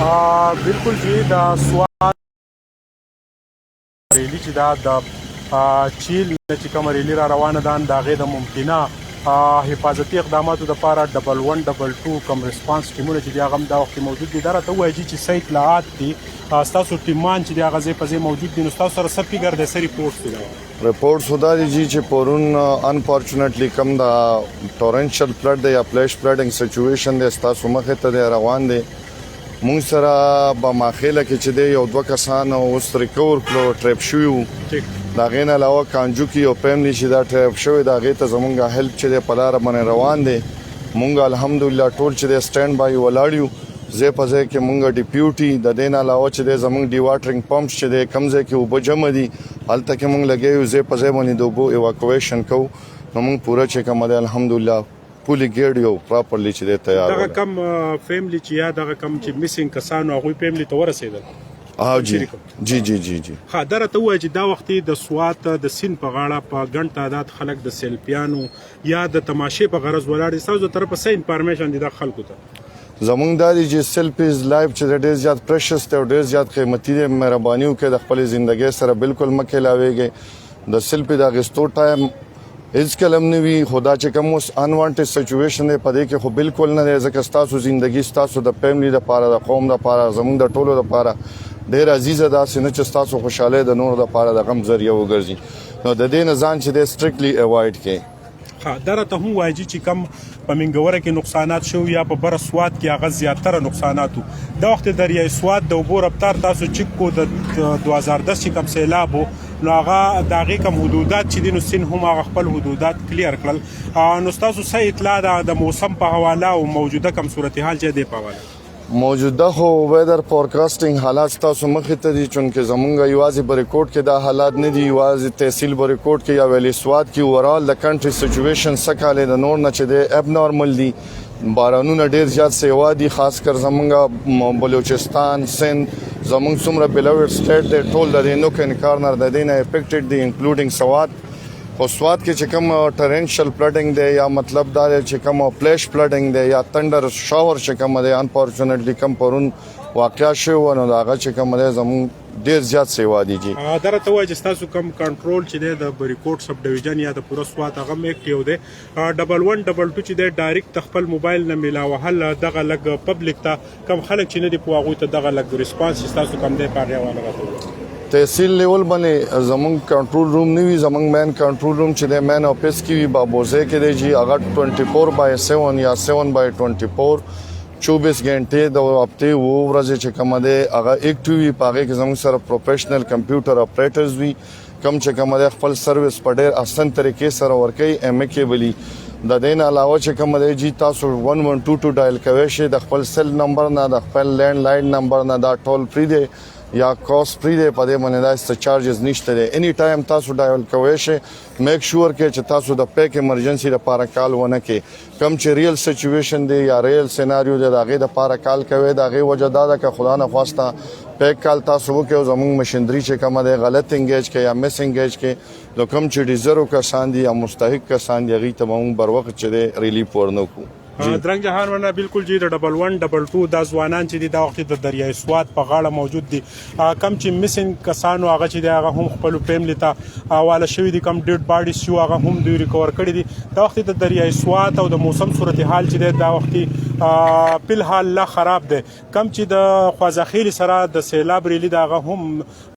بالکل جی دا سوال ریلی چې دا د چیل نه چې کومه ریلی را روانه ده د هغې د ممکنه حفاظتي اقداماتو دپاره 1122 کوم ریسپانس ټیمونه چې دي هغه هم دا وخت کې موجود دي. دا راته ووایي چې څه اطلاعات دي ستاسو ټیمان چې دي هغه ځای په ځای موجود دي، نو ستاسو سره څه فیګر دی، څه ریپورټس دي؟ ریپورټس دا دي جی چې پرون انفارچونیټلی کم دا ټورنشل فلډ دی یا فلیش فلډینګ سچویشن دی ستاسو مخې ته دی روان دی. مونږ سره به ماخیله کې چې دی یو دوه کسان اوس ریکور کړو ټریپ شوي وو. د هغې نه علاوه کانجو کې یو فیملی چې دا ټریپ شوی د هغې ته زمونږ هیلپ چې دی په لاره باندې روان دی. مونږ الحمدلله ټول چې دی سټینډ بای ولاړ یو. ځای په ځای کې مونږ ډیپیوټي د دې نه علاوه چې دی زمونږ ډي واټرنګ پمپس چې دی کوم ځای کې اوبه جمع دي هلته کې مونږ لګیا یو. ځای په ځای باندې د اوبو ایواکویشن کوو. نو مونږ پوره چې کومه دی الحمدلله پولی ګیډ یو پراپرلی چې دی تیار. دغه کم فیملی چې یا دغه کم چې میسینګ کسانو هغوی فیملی ته ورسېدل؟ جی ها دا راته ووایه چې دا وخت د سوات د سیند په غاړه په ګڼ تعداد خلک د سیلفیانو یا د تماشې په غرض ولاړ دي. ستاسو د طرفه څه انفارمیشن دي د خلکو ته؟ زمونږ دا دی چې سیلفیز لایف چې ډېر زیات پریشس دی او ډېر زیات قیمتي دی. مهرباني وکړئ د خپلې زندګۍ سره بالکل مه کېلاویږئ. د سیلفي د اخیستو ټایم هیڅ کله هم نه وي، خو دا چې کوم اوس انوانټډ سچویشن دی په دې کې خو بالکل نه دی، ځکه ستاسو زندګي ستاسو د فیملی دپاره د قوم دپاره زمونږ د ټولو دپاره ډېر عزیزه داسې نه چې ستاسو خوشحالۍ د نورو دپاره د غم ذریعه وګرځي. نو د دې نه ځان چې دی سټرکټلی اوایډ کړئ. ها دا راته هم وایي چې کم په منګوره کې نقصانات شو یا په بره سوات کې هغه زیاتره نقصاناتو دا وخت دریای سوات د اوبو رفتار تاسو چک کو د 2010 چې کم سیلاب و نو هغه د هغې کم حدودات چې دي نو سیند هم هغه خپل حدودات کلیر کړل. نو ستاسو څه اطلاع د موسم په حواله او موجوده کم صورتحال چې دی په حواله؟ موجوده خو ویدر فورکاسټینګ حالات ستاسو مخې ته دي، چونکې زمونږ یوازې بریکوټ کې دا حالات نه دي، یوازې تحصیل بریکوټ کې یا ویلی سوات کې اوورال د کنټري سچویشن څه کالی د نور نه چې دی اب نارمل دي. بارانونه ډېر زیات سیوا دي، خاص کر زمونږ بلوچستان سند زمونږ څومره بیلوډ سټیټ دی ټول د دې نوک اینډ کارنر د دې نه افیکټډ دي انکلوډینګ سوات. خو سوات کې چې کوم ټرنشل فلډینګ دی یا مطلب دا دی چې کوم فلیش فلډینګ دی یا تندر شاور چې کوم دی انفارچونیټلی کم پرون واقع شوی نو د هغه چې کوم دی زموږ ډېر زیات سیوا دي جی. دا راته وایي چې ستاسو کم کنټرول چې دی د بریکوټ سب ډویژن یا د پوره سوات هغه هم ایکټیو دی. 1122 چې دی ډایرکټ خپل موبایل نه میلاوهل دغه لږ پبلک ته کم خلک چې نه دي په هغوی ته دغه لږ ریسپانس چې ستاسو کم دی په هغې حواله راته ووایي. تحصیل لیول باندې زمونږ کنټرول روم نه وي، زمونږ مین کنټرول روم چې دی مین آفیس کې وي بابوزی کې دی جی. هغه 24/7 یا 7/24 24 غنټې د هفتې 7 ورځې چې کومه دی هغه ایکټیو وي. په هغې کې زمونږ سره پروفیشنل کمپیوټر اپریټرز وي کوم چې کومه دی خپل سروس په ډېر اسان طریقې سره ورکوي امیکیبلی. د دې نه علاوه چې کومه دی جی تاسو 1122 ډایل کوی شئ د خپل سیل نمبر نه د خپل لینډ لاین نمبر نه، دا ټول فری دی یا کاست فری دی، په دې باندې داسې چارجز نشته دی. اني ټایم تاسو ډایل کوی شئ. میک شور کې چې تاسو د پیک ایمرجنسي لپاره کال ونه کړئ. کوم چې ریل سچویشن دی یا ریل سیناریو دی د هغې دپاره کال کوئ. د هغې وجه دا ده که خدا نخواسته پیک کال تاسو وکړئ او زموږ مشینري چې کومه دی غلط انګیج کړئ یا مس انګیج کړئ نو کوم چې ډیزرو کسان دي یا مستحق کسان دي هغوی ته به موږ بر وخت چې دی ریلیف ورنه کړو. درنګ جهان ورنه بالکل جی د 1122 دا ځوانان چې دي دا وخت د دریای سوات په غاړه موجود دي. کم چې میسینګ کسانو هغه چې دی هغه هم خپل فیملی ته حواله شوي دي، کم ډیډ باډیز چې هغه هم دوی ریکور کړي دي. دا وخت د دریای سوات او د موسم صورتحال چې دی دا وخت فی الحال لا خراب دی. کم چې د خوازخیل سره د سیلاب ریلی دا هغه هم